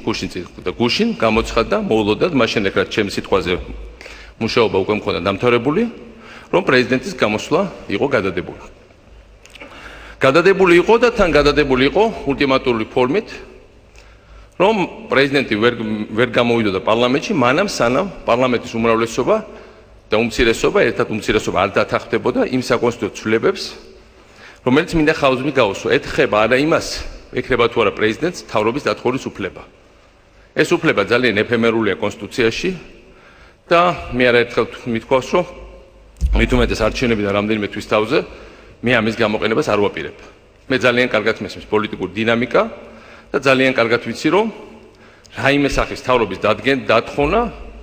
გუშინ გამოცხადდა მოულოდნელად მაშინ ეკრა ჩემი სიტყვაზე მუშაობა უკვე მქონდა დამთავრებული, რომ პრეზიდენტის გამოსვლა იყო გადადებული. გადადებული იყო და თან გადადებული იყო ულტიმატური ფორმით, რომ პრეზიდენტი ვერ გამოვიდოდა პარლამენტში, მანამ სანამ პარლამენტის უმრავლესობა და უმცირესობა, ერთად უმცირესობა არ დათანხმდებოდა იმ საკონსტიტუციო ცვლილებებს, რომელიც მინდა ხაზები გაუსვა. ეთქება არა იმას, ეკრება თუ არა პრეზიდენტს თავრობის დათხოვრის უფლება. ეს უფლება ძალიან ეფემერულია კონსტიტუციაში და მე არაერთხელ მithქვავს, რომ მით უმეტეს არჩევნებიდან რამდენიმე თვის თავზე მე ამის გამოყენებას არ ვაპირებ. მე ძალიან კარგად მესმის პოლიტიკური დინამიკა და ძალიან კარგად ვიცი, რომ რაიმე სახის თავრობის დათხოვნა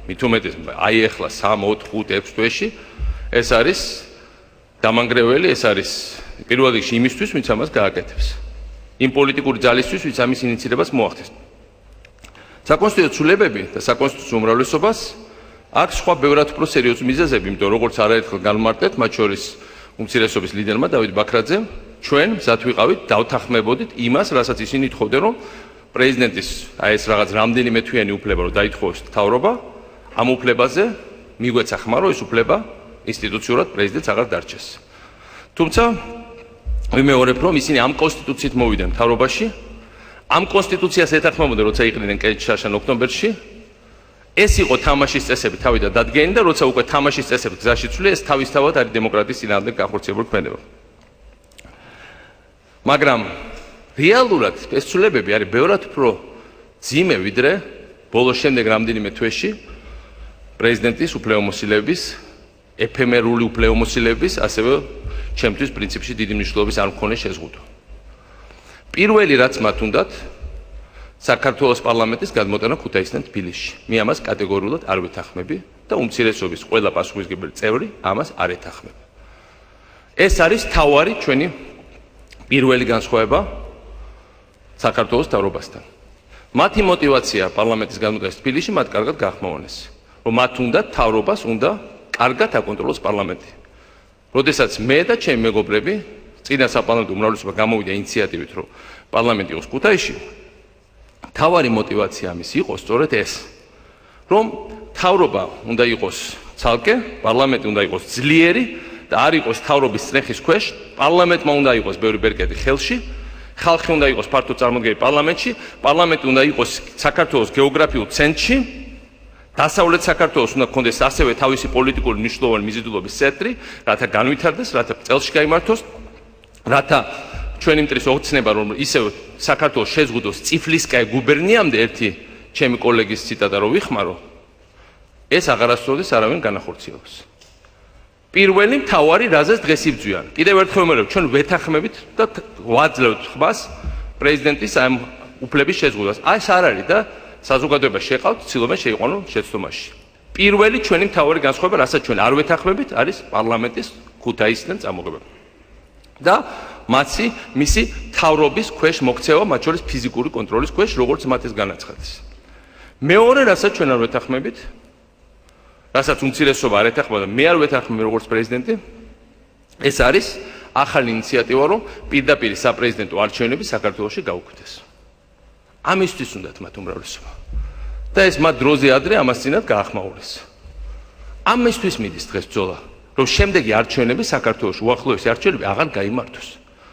მით უმეტეს აი ახლა 3, 4, 5, 6 თვეში ეს არის დამანგრეველი, ეს არის პირველ რიგში იმისთვის, ვინც ამას გააკეთებს. იმ პოლიტიკური ძალისთვის, ვინც ამის ინიციირებას მოახდენს. საკონსტიტუციო ცვლილებები და საკონსტიტუციო უმრავლესობას აქვს სხვა ბევრად უფრო სერიოზული მიზეზები, იმიტომ როგორც არაერთხელ განმარტეთ, მათ შორის უმცირესობის ლიდერმა დავით ბაქრაძემ, ჩვენ მზად ვიყავით დავთანხმებოდით იმას, რასაც ისინი თხოვდნენ, რომ პრეზიდენტის აი ეს რაღაც რამდენიმე თვიანი უფლება რომ დაითხოვოს თავრობა, ამ უფლებაზე მიგვეცა ხმა, რომ ეს უფლება ინსტიტუციურად პრეზიდენტს აღარ დარჩეს. თუმცა ვიმეორებ, რომ ისინი ამ კონსტიტუციით მოვიდნენ თავრობაში, ამ კონსტიტუციას ეთანხმებოდნენ, როცა იყრიდნენ კეჩაშან ოქტომბერში. ეს იყო თამაშის წესები თავიდან დადგენილი და როცა უკვე თამაშის წესები გზაში ცვლი, ეს თავისთავად არის დემოკრატიის წინააღმდეგ განხორციელებული ქმედება. მაგრამ რეალურად ეს ცვლილებები არის ბევრად უფრო ძიმე, ვიდრე ბოლოს შემდეგ რამდენიმე თვეში პრეზიდენტის უფლებამოსილების, ეფემერული უფლებამოსილების, ასევე ჩემთვის პრინციპში დიდი მნიშვნელობის არ მქონე შეზღუდვა. პირველი რაც მათ უნდათ საქართველოს პარლამენტის გადმოტანა ქუთაისიდან თბილისში. მე ამას კატეგორიულად არ ვეთანხმები და უმცირესობის ყველა პასუხისმგებელი წევრი ამას არ ეთანხმება. ეს არის თავარი ჩვენი პირველი განსხვავება საქართველოს თავრობასთან. მათი мотиваცია პარლამენტის გადმოტანას თბილისში მათ კარგად გაახმოვანეს, რომ მათ უნდა თავრობას უნდა კარგად აკონტროლოს პარლამენტი. როდესაც მე და ჩემი მეგობრები წინა საპარლამენტო უმრავლესობა გამოვიდა ინიციატივით, რომ პარლამენტი იყოს ქუთაისში, თავარი мотиваცია ამის იყო სწორედ ეს, რომ თავრობა უნდა იყოს ცალკე, პარლამენტი უნდა იყოს ძლიერი და არ იყოს თავრობის წრეხის ქვეშ, პარლამენტმა უნდა იყოს ბევრი ბერკეტი ხელში, ხალხი უნდა იყოს ფართო წარმოდგენილი პარლამენტში, პარლამენტი უნდა იყოს საქართველოს გეოგრაფიულ ცენტრში, დასავლეთ საქართველოს უნდა გქონდეს ასევე თავისი პოლიტიკური მნიშვნელოვანი მიზიდულობის ცენტრი, რათა განვითარდეს, რათა წელში გაიმართოს, რათა ჩვენი მტრის ოცნება, რომ ისევ საქართველოს შეზღუდოს წიფლისკაი გუბერნიამდე ერთი ჩემი კოლეგის ციტატა რო ვიხმარო, ეს აღარასდროდეს არავინ განახორციელებს. პირველი მთავარი რაზეც დღეს იბძვიან. კიდევ ერთხელ ვიმეორებ, ჩვენ ვეთანხმებით და ვაძლევთ ხმას პრეზიდენტის ამ უფლების შეზღუდვას. ეს არ არის და საზოგადოება შეყავთ, ცდილობენ შეიყვანონ შეცდომაში. პირველი ჩვენი მთავარი განსხვავება, რასაც ჩვენ არ ვეთანხმებით, არის პარლამენტის ქუთაისიდან წამოღება. და მისი თავრობის ქვეშ მოქცევა, მათ შორის ფიზიკური კონტროლის ქვეშ, როგორც მათ ეს განაცხადეს. მეორე, რასაც ჩვენ არ ვეთანხმებით, რასაც უმცირესობა არ ეთანხმება და მე არ ვეთანხმები როგორც პრეზიდენტი, ეს არის ახალი ინიციატივა, რომ პირდაპირ საპრეზიდენტო არჩევნები საქართველოში გაუქმდეს. ამისთვის უნდათ მათ უმრავლესობა. და ეს მათ დროზე ადრე ამას წინათ გაახმაურეს. ამისთვის მიდის დღეს ბრძოლა, რომ შემდეგი არჩევნები საქართველოში უახლოესი არჩევნები აღარ გაიმართოს.